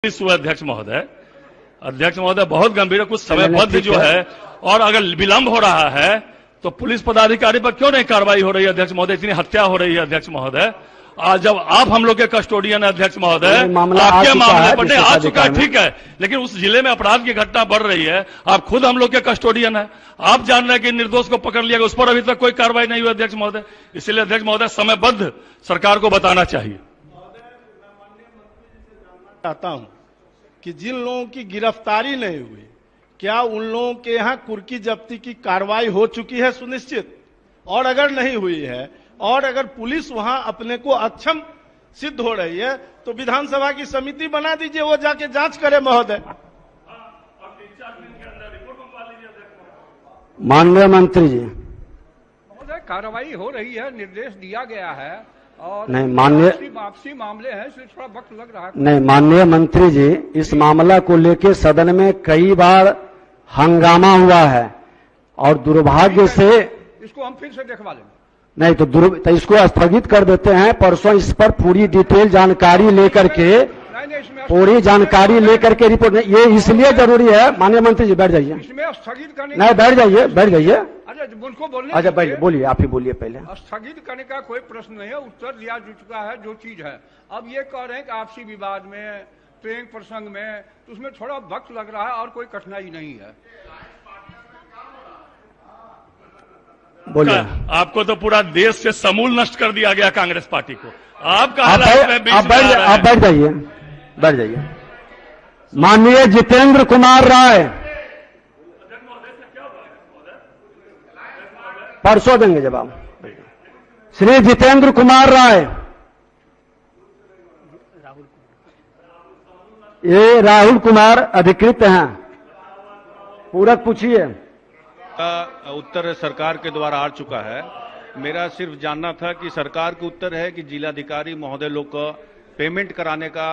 अध्यक्ष महोदय बहुत गंभीर है। कुछ समयबद्ध जो है और अगर विलंब हो रहा है तो पुलिस पदाधिकारी पर क्यों नहीं कार्रवाई हो रही है अध्यक्ष महोदय? इतनी हत्या हो रही है अध्यक्ष महोदय। आज जब आप हम लोग के कस्टोडियन है अध्यक्ष महोदय, आपके मामले पर नहीं आ चुका है, ठीक है, लेकिन उस जिले में अपराध की घटना बढ़ रही है। आप खुद हम लोग के कस्टोडियन है, आप जान रहे हैं कि निर्दोष को पकड़ लिया गया, उस पर अभी तक कोई कार्रवाई नहीं हुई अध्यक्ष महोदय। इसलिए अध्यक्ष महोदय समयबद्ध सरकार को बताना चाहिए। चाहता हूं कि जिन लोगों की गिरफ्तारी नहीं हुई, क्या उन लोगों के यहां कुर्की जब्ती की कार्रवाई हो चुकी है सुनिश्चित? और अगर नहीं हुई है और अगर पुलिस वहां अपने को अक्षम सिद्ध हो रही है तो विधानसभा की समिति बना दीजिए, वो जाके जांच करे महोदय। माननीय मंत्री जी, महोदय कार्रवाई हो रही है, निर्देश दिया गया है और नहीं माननीय वापसी मामले हैं, इसलिए थोड़ा वक्त लग रहा है। नहीं माननीय मंत्री जी, इस मामला को लेकर सदन में कई बार हंगामा हुआ है और दुर्भाग्य से इसको हम फिर से देखवा लेंगे। नहीं तो इसको स्थगित कर देते हैं। परसों इस पर पूरी डिटेल जानकारी लेकर के पूरी जानकारी लेकर के रिपोर्ट, ये इसलिए जरूरी है। माननीय मंत्री जी बैठ जाइए, इसमें स्थगित करने नहीं बैठ जाइए अच्छा उनको बोलने, अच्छा बैठ बोलिए, आप ही बोलिए पहले। स्थगित करने का कोई प्रश्न नहीं है, उत्तर दिया जा चुका है जो चीज है। अब ये कह रहे हैं कि आपसी विवाद में, प्रेम प्रसंग में, तो उसमें थोड़ा वक्त लग रहा है और कोई कठिनाई नहीं है। बोलिए। आपको तो पूरा देश से समूल नष्ट कर दिया गया कांग्रेस पार्टी को। आप बैठ जाइए। माननीय जितेंद्र कुमार राय, परसों देंगे जवाब। श्री जितेंद्र कुमार राय, ये राहुल कुमार अधिकृत हैं, पूरक पूछिए। उत्तर सरकार के द्वारा आ चुका है। मेरा सिर्फ जानना था कि सरकार का उत्तर है कि जिलाधिकारी महोदय लोग को पेमेंट कराने का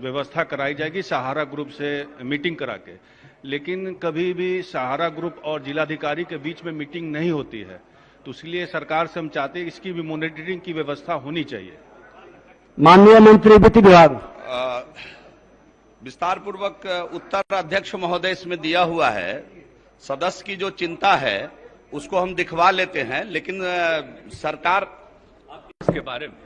व्यवस्था कराई जाएगी सहारा ग्रुप से मीटिंग करा के, लेकिन कभी भी सहारा ग्रुप और जिलाधिकारी के बीच में मीटिंग नहीं होती है, तो इसलिए सरकार से हम चाहते हैं इसकी भी मॉनिटरिंग की व्यवस्था होनी चाहिए। माननीय मंत्री वित्त विभाग, विस्तार पूर्वक उत्तर अध्यक्ष महोदय इसमें दिया हुआ है। सदस्य की जो चिंता है उसको हम दिखवा लेते हैं, लेकिन सरकार इसके बारे में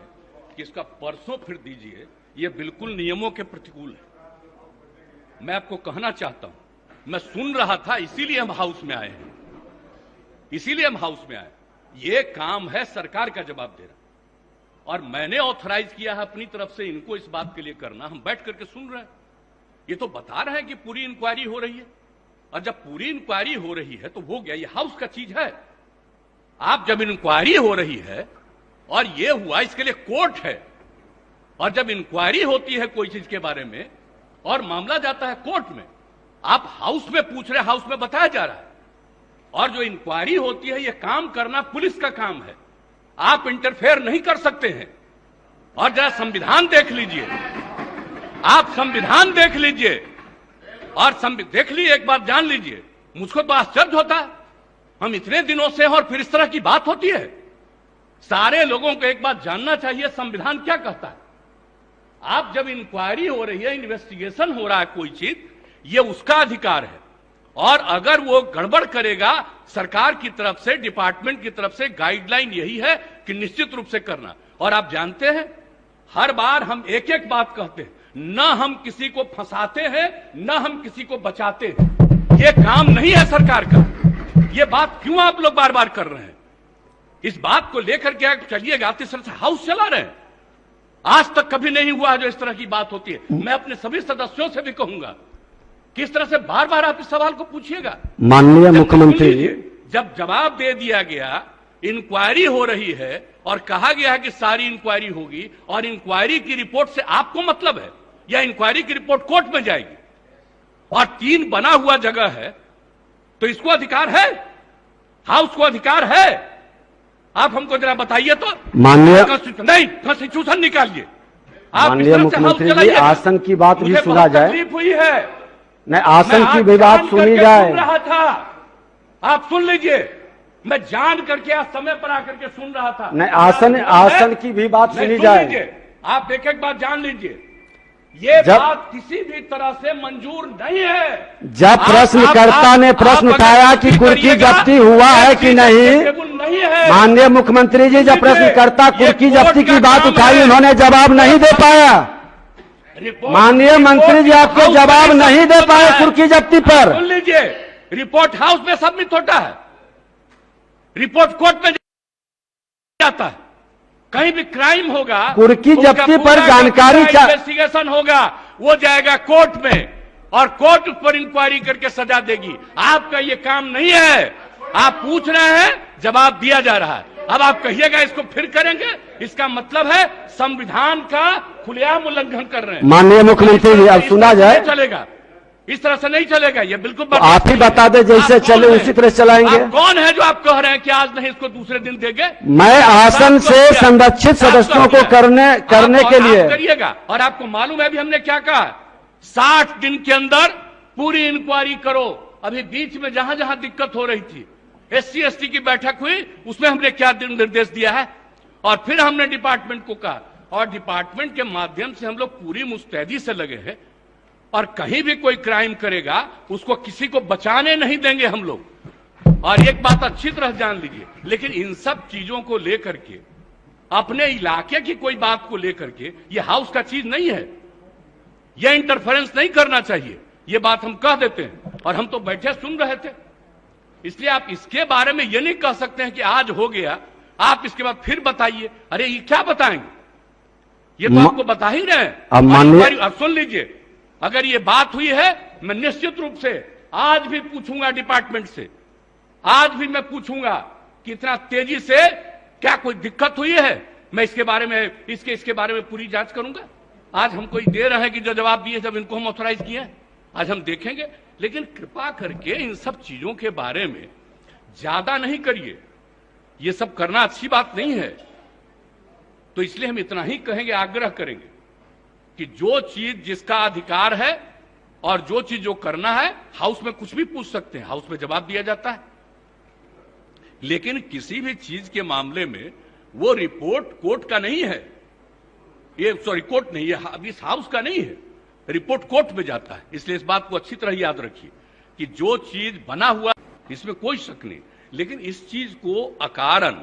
कि इसका परसों फिर दीजिए, ये बिल्कुल नियमों के प्रतिकूल है। मैं आपको कहना चाहता हूं, मैं सुन रहा था, इसीलिए हम हाउस में आए हैं, इसीलिए हम हाउस में आए। ये काम है सरकार का जवाब देना, और मैंने ऑथराइज किया है अपनी तरफ से इनको इस बात के लिए करना। हम बैठ करके सुन रहे हैं, ये तो बता रहे हैं कि पूरी इंक्वायरी हो रही है, और जब पूरी इंक्वायरी हो रही है तो हो गया, ये हाउस का चीज है। आप जब इंक्वायरी हो रही है और ये हुआ, इसके लिए कोर्ट है, और जब इंक्वायरी होती है कोई चीज के बारे में और मामला जाता है कोर्ट में, आप हाउस में पूछ रहे, हाउस में बताया जा रहा है, और जो इंक्वायरी होती है ये काम करना पुलिस का काम है, आप इंटरफेयर नहीं कर सकते हैं। और जरा संविधान देख लीजिए, आप संविधान देख लीजिए, और देख लीजिए, एक बात जान लीजिए, मुझको तो आश्चर्य होता है, हम इतने दिनों से हैं और फिर इस तरह की बात होती है। सारे लोगों को एक बात जानना चाहिए, संविधान क्या कहता है। आप जब इंक्वायरी हो रही है, इन्वेस्टिगेशन हो रहा है कोई चीज, ये उसका अधिकार है, और अगर वो गड़बड़ करेगा, सरकार की तरफ से, डिपार्टमेंट की तरफ से गाइडलाइन यही है कि निश्चित रूप से करना। और आप जानते हैं, हर बार हम एक एक बात कहते हैं, न हम किसी को फंसाते हैं, न हम किसी को बचाते हैं। ये काम नहीं है सरकार का। ये बात क्यों आप लोग बार बार कर रहे हैं? इस बात को लेकर के चलिएगा, इस तरह से हाउस चला रहे हैं। आज तक कभी नहीं हुआ जो इस तरह की बात होती है। मैं अपने सभी सदस्यों से भी कहूंगा, किस तरह से बार बार आप इस सवाल को पूछिएगा। माननीय मुख्यमंत्री, जब जवाब दे दिया गया, इंक्वायरी हो रही है और कहा गया है कि सारी इंक्वायरी होगी, और इंक्वायरी की रिपोर्ट से आपको मतलब है, या इंक्वायरी की रिपोर्ट कोर्ट में जाएगी, और 3 बना हुआ जगह है, तो इसको अधिकार है, हाउस को अधिकार है। आप हमको जरा बताइए तो। माननीय नहीं, कॉन्स्टिट्यूशन निकालिए। माननीय मुख्यमंत्री जी, आसन की बात भी सुना जाए। तकलीफ हुई है, नहीं आसन की भी बात सुनी जाए। सुन रहा था, आप सुन लीजिए, मैं जान करके आज समय पर आकर के सुन रहा था। नहीं आसन की भी बात सुनी जाए। आप एक एक बात जान लीजिए। ये बात किसी भी तरह से मंजूर नहीं है। जब प्रश्नकर्ता ने प्रश्न उठाया कि कुर्की जब्ती हुआ है कि नहीं, माननीय मुख्यमंत्री जी जब प्रश्नकर्ता कुर्की जब्ती की बात उठाई उन्होंने जवाब नहीं दे पाया। माननीय मंत्री जी आपको जवाब नहीं दे पाए कुर्की जब्ती पर। सुन लीजिए, रिपोर्ट हाउस में सबमिट होता है, रिपोर्ट कोर्ट में जाता है। कहीं भी क्राइम होगा, कुर्की जब्ती पर जानकारी इन्वेस्टिगेशन होगा, वो जाएगा कोर्ट में और कोर्ट उस पर इंक्वायरी करके सजा देगी। आपका ये काम नहीं है। आप पूछ रहे हैं, जवाब दिया जा रहा है। अब आप कहिएगा इसको फिर करेंगे, इसका मतलब है संविधान का खुलेआम उल्लंघन कर रहे हैं। माननीय मुख्यमंत्री जी अब सुना जाए, चलेगा इस तरह से नहीं चलेगा, ये बिल्कुल आप ही बता दें जैसे चले उसी तरह चलाएंगे। आप कौन है जो आप कह रहे हैं कि आज नहीं इसको दूसरे दिन देंगे? मैं आसन से संरक्षित सदस्यों को करने के लिए करिएगा। और आपको मालूम है अभी हमने क्या कहा, 60 दिन के अंदर पूरी इंक्वायरी करो। अभी बीच में जहां जहां दिक्कत हो रही थी, SC ST की बैठक हुई, उसमें हमने क्या निर्देश दिया है, और फिर हमने डिपार्टमेंट को कहा, और डिपार्टमेंट के माध्यम से हम लोग पूरी मुस्तैदी से लगे हैं। और कहीं भी कोई क्राइम करेगा उसको किसी को बचाने नहीं देंगे हम लोग। और एक बात अच्छी तरह जान लीजिए, लेकिन इन सब चीजों को लेकर के, अपने इलाके की कोई बात को लेकर के, ये हाउस का चीज नहीं है, ये इंटरफेरेंस नहीं करना चाहिए। ये बात हम कह देते हैं, और हम तो बैठे सुन रहे थे। इसलिए आप इसके बारे में ये नहीं कह सकते हैं कि आज हो गया, आप इसके बाद फिर बताइए। अरे ये क्या बताएंगे, ये तो आपको बता ही रहे हैं। अब सुन लीजिए, अगर ये बात हुई है, मैं निश्चित रूप से आज भी पूछूंगा डिपार्टमेंट से, आज भी मैं पूछूंगा कि इतना तेजी से क्या कोई दिक्कत हुई है। मैं इसके बारे में इसके बारे में पूरी जांच करूंगा। आज हमको ये दे रहे हैं कि जो जवाब दिए जब इनको हम ऑथराइज किए हैं, आज हम देखेंगे। लेकिन कृपा करके इन सब चीजों के बारे में ज्यादा नहीं करिए, ये सब करना अच्छी बात नहीं है। तो इसलिए हम इतना ही कहेंगे, आग्रह करेंगे कि जो चीज जिसका अधिकार है और जो चीज जो करना है, हाउस में कुछ भी पूछ सकते हैं, हाउस में जवाब दिया जाता है। लेकिन किसी भी चीज के मामले में वो रिपोर्ट कोर्ट का नहीं है, ये सॉरी कोर्ट नहीं है, इस हाउस का नहीं है, रिपोर्ट कोर्ट में जाता है। इसलिए इस बात को अच्छी तरह याद रखिए कि जो चीज बना हुआ इसमें कोई शक नहीं, लेकिन इस चीज को अकारण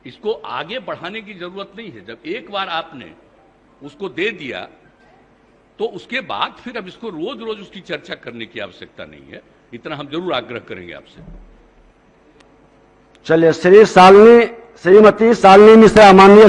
इसको आगे बढ़ाने की जरूरत नहीं है। जब एक बार आपने उसको दे दिया तो उसके बाद फिर अब इसको रोज रोज उसकी चर्चा करने की आवश्यकता नहीं है। इतना हम जरूर आग्रह करेंगे आपसे। चलिए, श्रीमती शालिनी मिश्रा माननीय